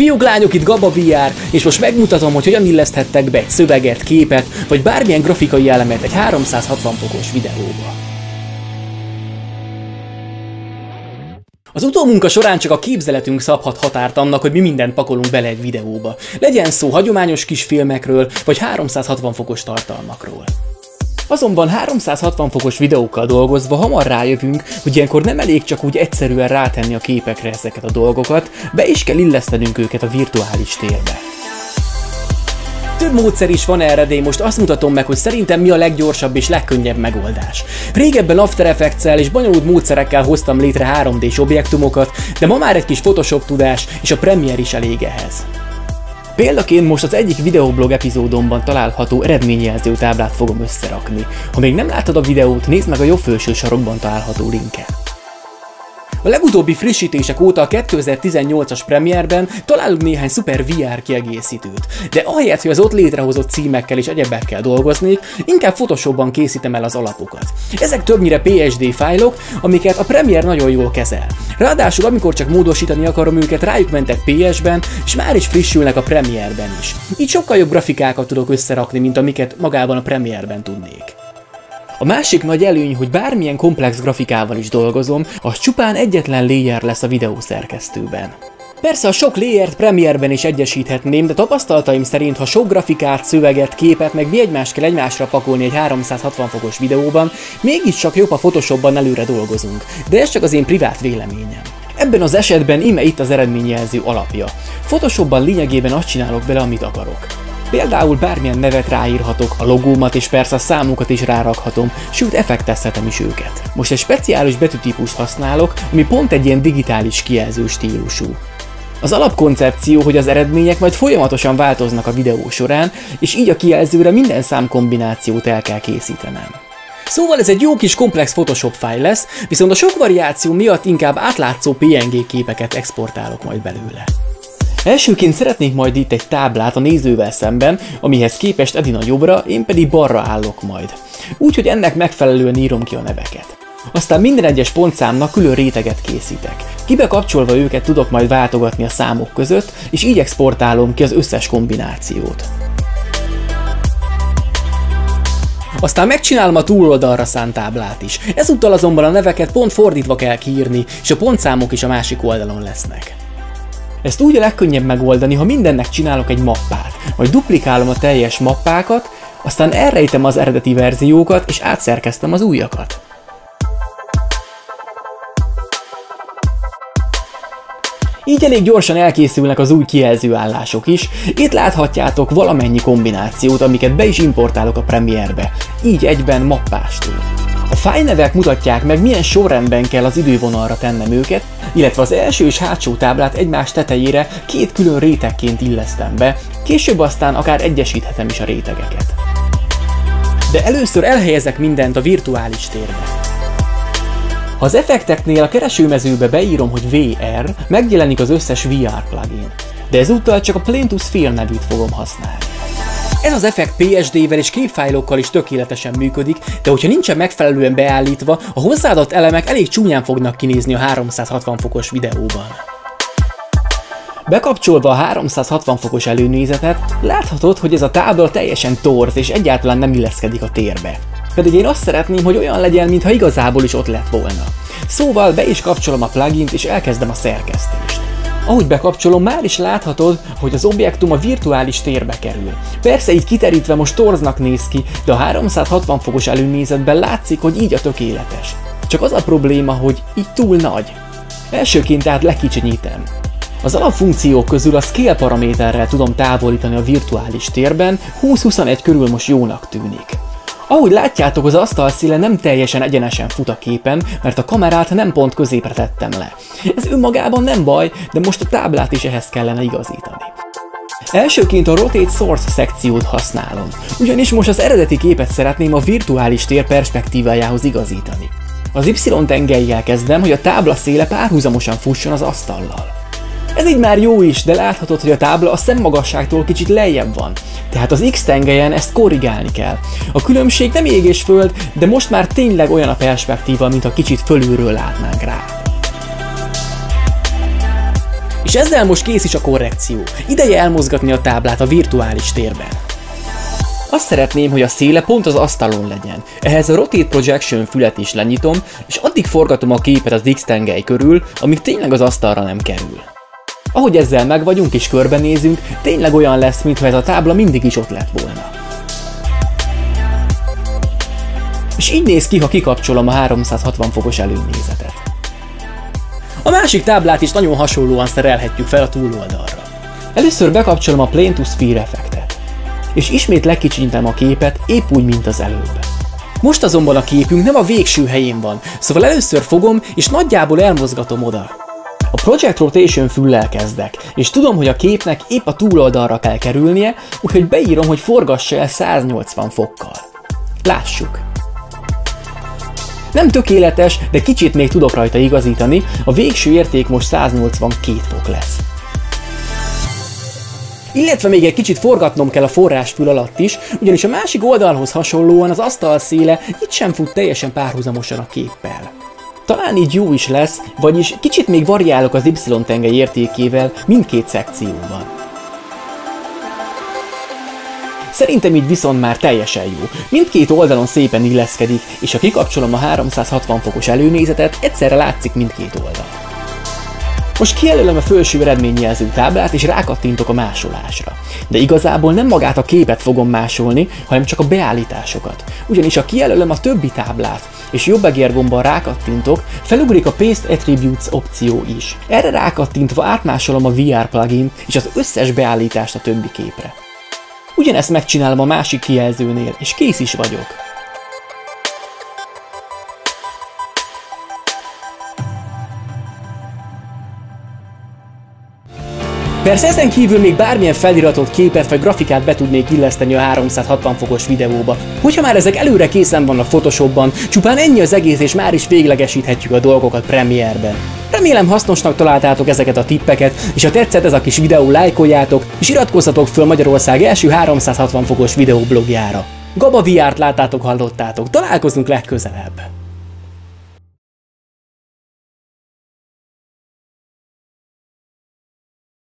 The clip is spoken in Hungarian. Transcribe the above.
Fiúk, lányok, itt Gabba VR, és most megmutatom, hogy hogyan illeszthettek be egy szöveget, képet, vagy bármilyen grafikai elemet egy 360 fokos videóba. Az utómunka során csak a képzeletünk szabhat határt annak, hogy mi mindent pakolunk bele egy videóba. Legyen szó hagyományos kis filmekről, vagy 360 fokos tartalmakról. Azonban 360 fokos videókkal dolgozva hamar rájövünk, hogy ilyenkor nem elég csak úgy egyszerűen rátenni a képekre ezeket a dolgokat, be is kell illesztenünk őket a virtuális térbe. Több módszer is van erre, de én most azt mutatom meg, hogy szerintem mi a leggyorsabb és legkönnyebb megoldás. Régebben After Effects-el és bonyolult módszerekkel hoztam létre 3D-s objektumokat, de ma már egy kis Photoshop tudás és a Premiere is elég ehhez. Példaként most az egyik videoblog epizódomban található eredményjelző táblát fogom összerakni. Ha még nem láttad a videót, nézd meg a jobb felső sarokban található linken. A legutóbbi frissítések óta a 2018-as Premiere-ben találunk néhány szuper VR kiegészítőt, de ahelyett, hogy az ott létrehozott címekkel és egyebekkel dolgoznék, inkább Photoshopban készítem el az alapokat. Ezek többnyire PSD fájlok, amiket a Premiere nagyon jól kezel. Ráadásul amikor csak módosítani akarom őket, rájuk mentek PS-ben, és már is frissülnek a Premiere-ben is. Így sokkal jobb grafikákat tudok összerakni, mint amiket magában a Premiere-ben tudnék. A másik nagy előny, hogy bármilyen komplex grafikával is dolgozom, az csupán egyetlen layer lesz a videószerkesztőben. Persze a sok layert Premiere-ben is egyesíthetném, de tapasztalataim szerint, ha sok grafikát, szöveget, képet, meg mi egymást kell egymásra pakolni egy 360 fokos videóban, mégiscsak jobb, a Photoshopban előre dolgozunk, de ez csak az én privát véleményem. Ebben az esetben íme itt az eredményjelző alapja. Photoshopban lényegében azt csinálok bele, amit akarok. Például bármilyen nevet ráírhatok, a logómat és persze a számokat is rárakhatom, sőt effektezhetem is őket. Most egy speciális betűtípust használok, ami pont egy ilyen digitális kijelző stílusú. Az alapkoncepció, hogy az eredmények majd folyamatosan változnak a videó során, és így a kijelzőre minden számkombinációt el kell készítenem. Szóval ez egy jó kis komplex Photoshop fájl lesz, viszont a sok variáció miatt inkább átlátszó PNG képeket exportálok majd belőle. Elsőként szeretnék majd itt egy táblát a nézővel szemben, amihez képest Edina jobbra, én pedig balra állok majd. Úgyhogy ennek megfelelően írom ki a neveket. Aztán minden egyes pontszámnak külön réteget készítek. Kibekapcsolva őket tudok majd váltogatni a számok között, és így exportálom ki az összes kombinációt. Aztán megcsinálom a túloldalra szánt táblát is. Ezúttal azonban a neveket pont fordítva kell kiírni, és a pontszámok is a másik oldalon lesznek. Ezt úgy a legkönnyebb megoldani, ha mindennek csinálok egy mappát, majd duplikálom a teljes mappákat, aztán elrejtem az eredeti verziókat és átszerkeztem az újakat. Így elég gyorsan elkészülnek az új kijelzőállások is, itt láthatjátok valamennyi kombinációt, amiket be is importálok a Premiere-be, így egyben mappástól. A fájlnevek mutatják meg, milyen sorrendben kell az idővonalra tennem őket, illetve az első és hátsó táblát egymás tetejére két külön rétegként illesztem be, később aztán akár egyesíthetem is a rétegeket. De először elhelyezek mindent a virtuális térbe. Ha az effekteknél a keresőmezőbe beírom, hogy VR, megjelenik az összes VR plugin, de ezúttal csak a Plane to Sphere nevűt fogom használni. Ez az effekt PSD-vel és képfájlokkal is tökéletesen működik, de hogyha nincsen megfelelően beállítva, a hozzáadott elemek elég csúnyán fognak kinézni a 360 fokos videóban. Bekapcsolva a 360 fokos előnézetet, láthatod, hogy ez a tábla teljesen torz és egyáltalán nem illeszkedik a térbe. Pedig én azt szeretném, hogy olyan legyen, mintha igazából is ott lett volna. Szóval be is kapcsolom a plugint és elkezdem a szerkesztést. Ahogy bekapcsolom, már is láthatod, hogy az objektum a virtuális térbe kerül. Persze így kiterítve most torznak néz ki, de a 360 fokos előnézetben látszik, hogy így a tökéletes. Csak az a probléma, hogy így túl nagy. Elsőként tehát lekicsinyítem. Az alapfunkciók közül a Scale paraméterrel tudom távolítani a virtuális térben, 20-21 körül most jónak tűnik. Ahogy látjátok, az asztalszéle nem teljesen egyenesen fut a képen, mert a kamerát nem pont középre tettem le. Ez önmagában nem baj, de most a táblát is ehhez kellene igazítani. Elsőként a Rotate Source szekciót használom, ugyanis most az eredeti képet szeretném a virtuális tér perspektívájához igazítani. Az Y-tengelyjel kezdem, hogy a tábla széle párhuzamosan fusson az asztallal. Ez így már jó is, de láthatod, hogy a tábla a szemmagasságtól kicsit lejjebb van, tehát az X-tengelyen ezt korrigálni kell. A különbség nem ég és föld, de most már tényleg olyan a perspektíva, mintha kicsit fölülről látnánk rá. És ezzel most kész is a korrekció. Ideje elmozgatni a táblát a virtuális térben. Azt szeretném, hogy a széle pont az asztalon legyen. Ehhez a Rotate Projection fület is lenyitom, és addig forgatom a képet az X-tengely körül, amíg tényleg az asztalra nem kerül. Ahogy ezzel megvagyunk és körbenézünk, tényleg olyan lesz, mintha ez a tábla mindig is ott lett volna. És így néz ki, ha kikapcsolom a 360 fokos előnézetet. A másik táblát is nagyon hasonlóan szerelhetjük fel a túloldalra. Először bekapcsolom a Plane to Sphere effektet, és ismét lekicsintem a képet épp úgy, mint az előbb. Most azonban a képünk nem a végső helyén van, szóval először fogom és nagyjából elmozgatom oda. A Project Rotation füllel kezdek, és tudom, hogy a képnek épp a túloldalra kell kerülnie, úgyhogy beírom, hogy forgassa el 180 fokkal. Lássuk! Nem tökéletes, de kicsit még tudok rajta igazítani, a végső érték most 182 fok lesz. Illetve még egy kicsit forgatnom kell a forrásfül alatt is, ugyanis a másik oldalhoz hasonlóan az asztal széle itt sem fut teljesen párhuzamosan a képpel. Talán így jó is lesz, vagyis kicsit még variálok az Y-tengely értékével mindkét szekcióban. Szerintem így viszont már teljesen jó. Mindkét oldalon szépen illeszkedik, és ha kikapcsolom a 360 fokos előnézetet, egyszerre látszik mindkét oldal. Most kijelölöm a felső eredményjelző táblát, és rákattintok a másolásra. De igazából nem magát a képet fogom másolni, hanem csak a beállításokat. Ugyanis ha kijelölöm a többi táblát, és jobb egérgombbal rákattintok, felugrik a Paste Attributes opció is. Erre rákattintva átmásolom a VR plugin és az összes beállítást a többi képre. Ugyanezt megcsinálom a másik kijelzőnél, és kész is vagyok. Persze ezen kívül még bármilyen feliratot, képet vagy grafikát be tudnék illeszteni a 360 fokos videóba. Hogyha már ezek előre készen vannak Photoshopban, csupán ennyi az egész, és már is véglegesíthetjük a dolgokat Premiere-ben. Remélem hasznosnak találtátok ezeket a tippeket, és ha tetszett ez a kis videó, lájkoljátok, és iratkozzatok föl Magyarország első 360 fokos videóblogjára. Gaba VR-t láttátok, hallottátok, találkozunk legközelebb!